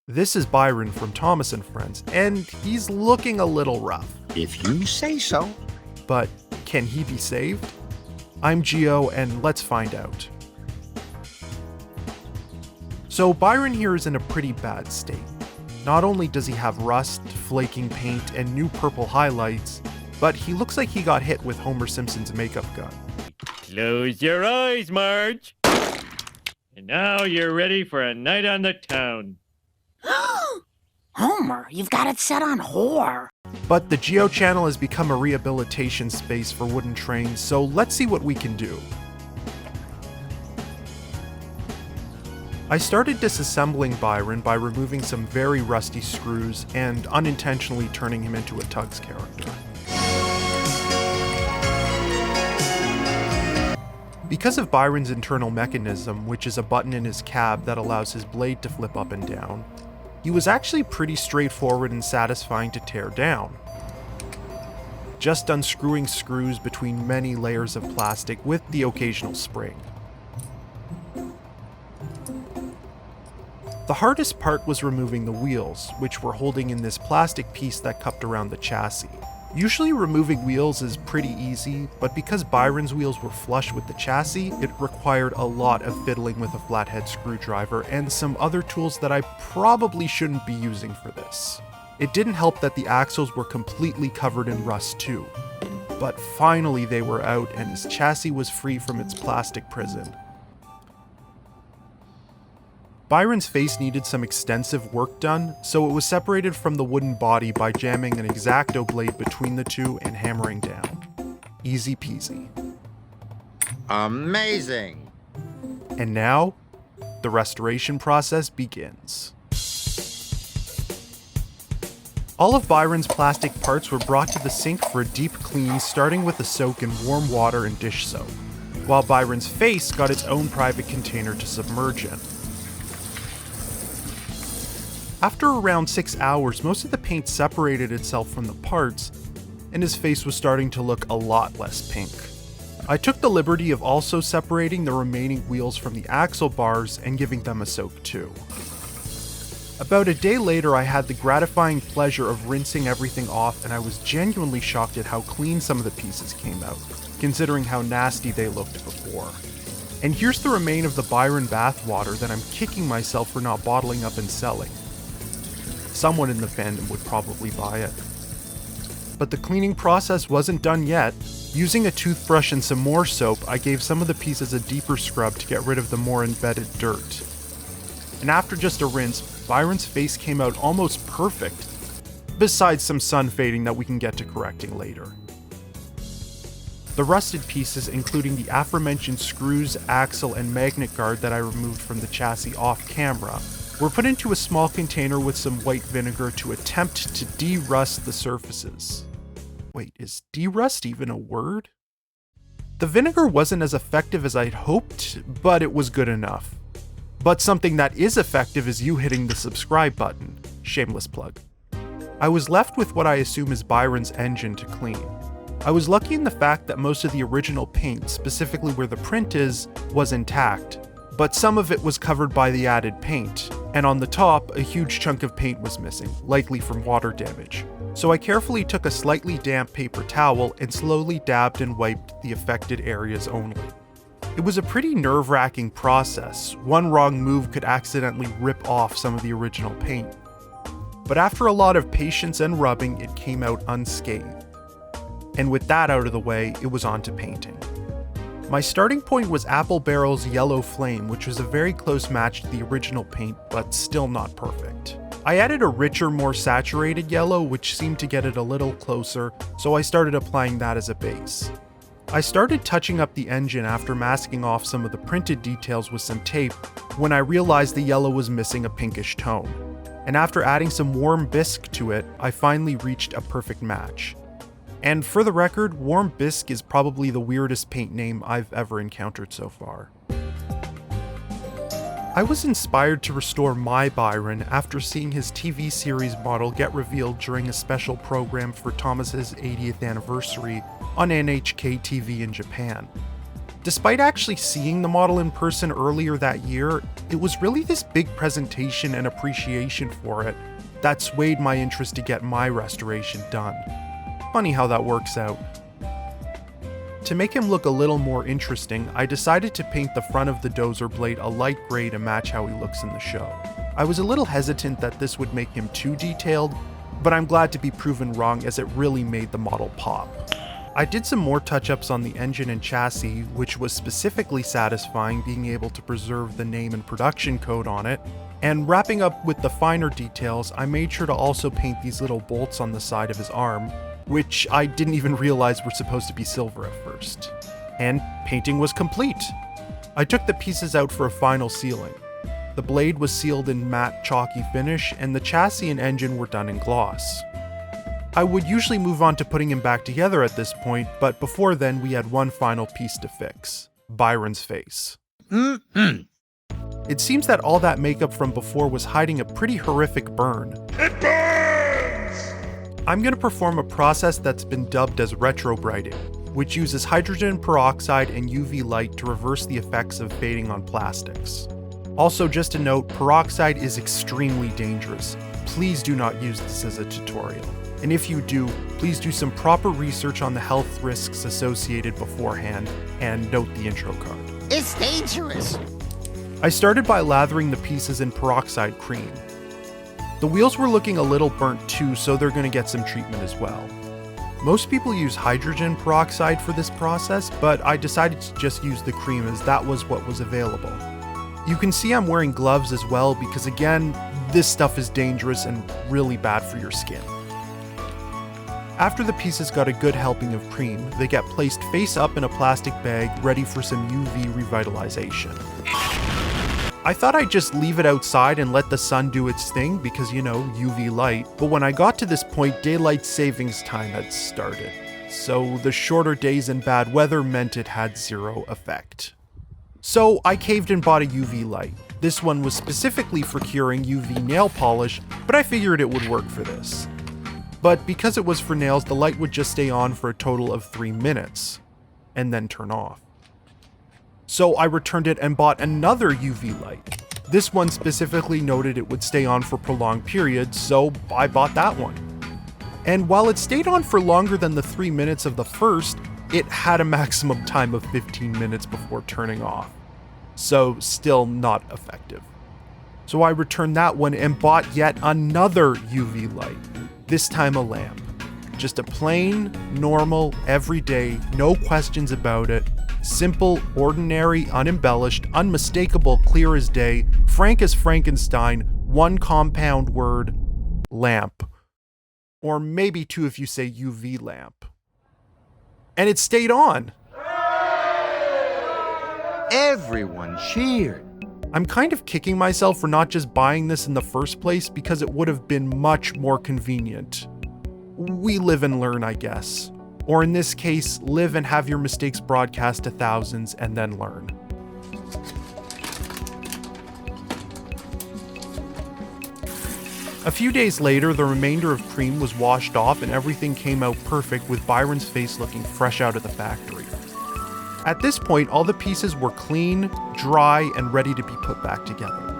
This is Byron from Thomas & Friends, and he's looking a little rough. If you say so. But can he be saved? I'm Geoh, and let's find out. So Byron here is in a pretty bad state. Not only does he have rust, flaking paint, and new purple highlights, but he looks like he got hit with Homer Simpson's makeup gun. Close your eyes, Marge. And now you're ready for a night on the town. Homer, you've got it set on whore. But the Geoh channel has become a rehabilitation space for wooden trains, so let's see what we can do. I started disassembling Byron by removing some very rusty screws and unintentionally turning him into a Tugs character. Because of Byron's internal mechanism, which is a button in his cab that allows his blade to flip up and down, he was actually pretty straightforward and satisfying to tear down. Just unscrewing screws between many layers of plastic with the occasional spring. The hardest part was removing the wheels, which were holding in this plastic piece that cupped around the chassis. Usually removing wheels is pretty easy, but because Byron's wheels were flush with the chassis, it required a lot of fiddling with a flathead screwdriver and some other tools that I probably shouldn't be using for this. It didn't help that the axles were completely covered in rust too. But finally they were out and his chassis was free from its plastic prison. Byron's face needed some extensive work done, so it was separated from the wooden body by jamming an X-Acto blade between the two and hammering down. Easy peasy. Amazing! And now, the restoration process begins. All of Byron's plastic parts were brought to the sink for a deep clean, starting with a soak in warm water and dish soap, while Byron's face got its own private container to submerge in. After around 6 hours, most of the paint separated itself from the parts, and his face was starting to look a lot less pink. I took the liberty of also separating the remaining wheels from the axle bars and giving them a soak too. About a day later, I had the gratifying pleasure of rinsing everything off, and I was genuinely shocked at how clean some of the pieces came out, considering how nasty they looked before. And here's the remain of the Byron bathwater that I'm kicking myself for not bottling up and selling. Someone in the fandom would probably buy it. But the cleaning process wasn't done yet. Using a toothbrush and some more soap, I gave some of the pieces a deeper scrub to get rid of the more embedded dirt. And after just a rinse, Byron's face came out almost perfect, besides some sun fading that we can get to correcting later. The rusted pieces, including the aforementioned screws, axle, and magnet guard that I removed from the chassis off camera, were put into a small container with some white vinegar to attempt to de-rust the surfaces. Wait, is de-rust even a word? The vinegar wasn't as effective as I'd hoped, but it was good enough. But something that is effective is you hitting the subscribe button. Shameless plug. I was left with what I assume is Byron's engine to clean. I was lucky in the fact that most of the original paint, specifically where the print is, was intact, but some of it was covered by the added paint, and on the top, a huge chunk of paint was missing, likely from water damage. So I carefully took a slightly damp paper towel and slowly dabbed and wiped the affected areas only. It was a pretty nerve-wracking process. One wrong move could accidentally rip off some of the original paint. But after a lot of patience and rubbing, it came out unscathed. And with that out of the way, it was on to painting. My starting point was Apple Barrel's Yellow Flame, which was a very close match to the original paint, but still not perfect. I added a richer, more saturated yellow, which seemed to get it a little closer, so I started applying that as a base. I started touching up the engine after masking off some of the printed details with some tape, when I realized the yellow was missing a pinkish tone. And after adding some warm bisque to it, I finally reached a perfect match. And for the record, Warm Bisque is probably the weirdest paint name I've ever encountered so far. I was inspired to restore my Byron after seeing his TV series model get revealed during a special program for Thomas's 80th anniversary on NHK TV in Japan. Despite actually seeing the model in person earlier that year, it was really this big presentation and appreciation for it that swayed my interest to get my restoration done. Funny how that works out. To make him look a little more interesting, I decided to paint the front of the dozer blade a light gray to match how he looks in the show. I was a little hesitant that this would make him too detailed, but I'm glad to be proven wrong as it really made the model pop. I did some more touch-ups on the engine and chassis, which was specifically satisfying being able to preserve the name and production code on it, and wrapping up with the finer details, I made sure to also paint these little bolts on the side of his arm, which I didn't even realize were supposed to be silver at first. And painting was complete. I took the pieces out for a final sealing. The blade was sealed in matte chalky finish, and the chassis and engine were done in gloss. I would usually move on to putting him back together at this point, but before then we had one final piece to fix: Byron's face. It seems that all that makeup from before was hiding a pretty horrific burn. It burns! I'm going to perform a process that's been dubbed as Retrobrighting, which uses hydrogen peroxide and UV light to reverse the effects of fading on plastics. Also, just a note, peroxide is extremely dangerous. Please do not use this as a tutorial. And if you do, please do some proper research on the health risks associated beforehand, and note the intro card. It's dangerous. I started by lathering the pieces in peroxide cream. The wheels were looking a little burnt too, so they're going to get some treatment as well. Most people use hydrogen peroxide for this process, but I decided to just use the cream as that was what was available. You can see I'm wearing gloves as well because, again, this stuff is dangerous and really bad for your skin. After the pieces got a good helping of cream, they get placed face up in a plastic bag ready for some UV revitalization. I thought I'd just leave it outside and let the sun do its thing because, you know, UV light, but when I got to this point, daylight savings time had started. So the shorter days and bad weather meant it had zero effect. So I caved and bought a UV light. This one was specifically for curing UV nail polish, but I figured it would work for this. But because it was for nails, the light would just stay on for a total of 3 minutes, and then turn off. So I returned it and bought another UV light. This one specifically noted it would stay on for prolonged periods, so I bought that one. And while it stayed on for longer than the 3 minutes of the first, it had a maximum time of 15 minutes before turning off. So still not effective. So I returned that one and bought yet another UV light. This time a lamp. Just a plain, normal, everyday, no questions about it, simple, ordinary, unembellished, unmistakable, clear as day, frank as Frankenstein, one compound word, lamp. Or maybe two if you say UV lamp. And it stayed on. Everyone cheered. I'm kind of kicking myself for not just buying this in the first place because it would have been much more convenient. We live and learn, I guess. Or in this case, live and have your mistakes broadcast to thousands and then learn. A few days later, the remainder of cream was washed off and everything came out perfect with Byron's face looking fresh out of the factory. At this point, all the pieces were clean, dry, and ready to be put back together.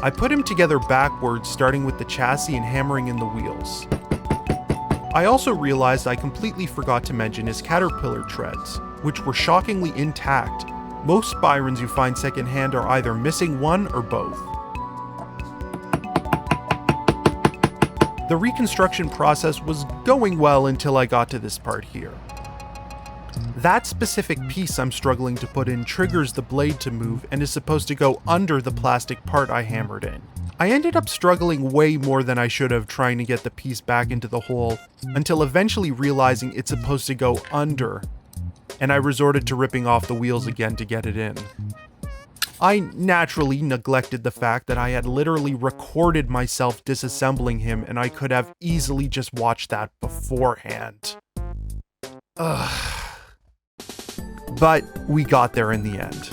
I put him together backwards, starting with the chassis and hammering in the wheels. I also realized I completely forgot to mention his caterpillar treads, which were shockingly intact. Most Byrons you find secondhand are either missing one or both. The reconstruction process was going well until I got to this part here. That specific piece I'm struggling to put in triggers the blade to move and is supposed to go under the plastic part I hammered in. I ended up struggling way more than I should have trying to get the piece back into the hole, until eventually realizing it's supposed to go under, and I resorted to ripping off the wheels again to get it in. I naturally neglected the fact that I had literally recorded myself disassembling him and I could have easily just watched that beforehand. But we got there in the end.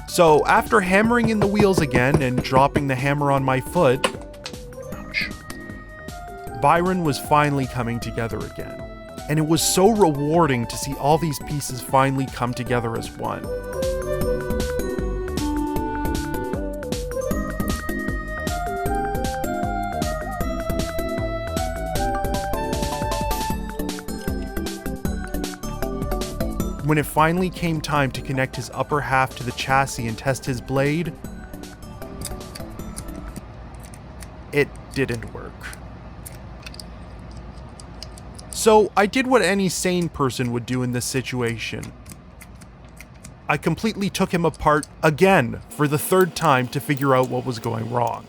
So after hammering in the wheels again and dropping the hammer on my foot, Byron was finally coming together again. and it was so rewarding to see all these pieces finally come together as one. When it finally came time to connect his upper half to the chassis and test his blade, it didn't work. So I did what any sane person would do in this situation. I completely took him apart again for the third time to figure out what was going wrong.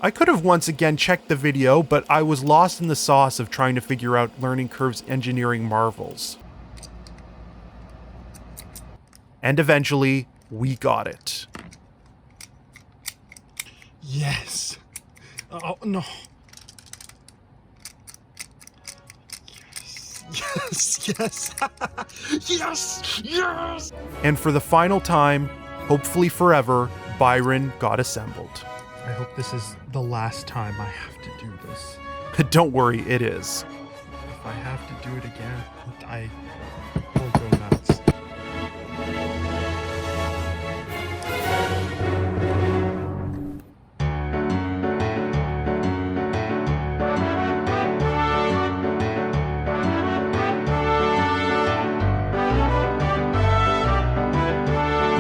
I could have once again checked the video, but I was lost in the sauce of trying to figure out Learning Curve's engineering marvels. And eventually, we got it. Yes. Oh, no. Yes, yes, yes, yes! And for the final time, hopefully forever, Byron got assembled. I hope this is the last time I have to do this. Don't worry, it is. If I have to do it again, I will go nuts.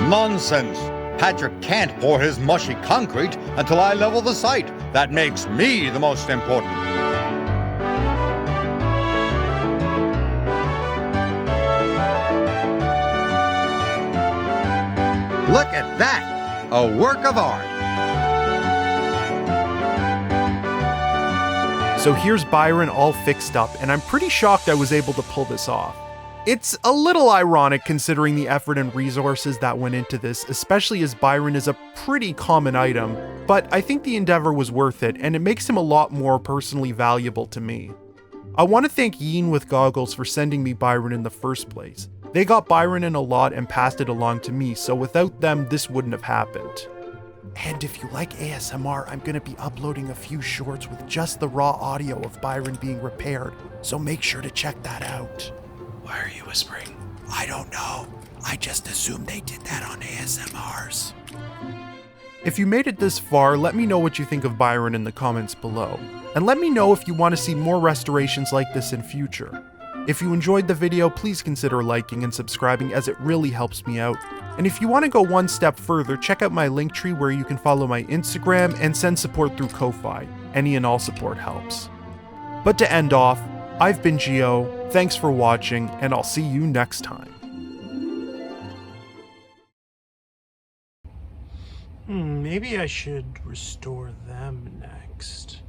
Nonsense! Patrick can't pour his mushy concrete until I level the site. That makes me the most important. Look at that! A work of art. So here's Byron all fixed up, and I'm pretty shocked I was able to pull this off. It's a little ironic considering the effort and resources that went into this, especially as Byron is a pretty common item, but I think the endeavor was worth it, and it makes him a lot more personally valuable to me. I want to thank Yin with Goggles for sending me Byron in the first place. They got Byron in a lot and passed it along to me, so without them, this wouldn't have happened. And if you like ASMR, I'm going to be uploading a few shorts with just the raw audio of Byron being repaired, so make sure to check that out. Why are you whispering? I don't know. I just assumed they did that on ASMRs. If you made it this far, let me know what you think of Byron in the comments below. And let me know if you want to see more restorations like this in future. If you enjoyed the video, please consider liking and subscribing as it really helps me out. And if you want to go one step further, check out my Linktree where you can follow my Instagram and send support through Ko-Fi. Any and all support helps. But to end off, I've been Geoh, thanks for watching, and I'll see you next time. Maybe I should restore them next.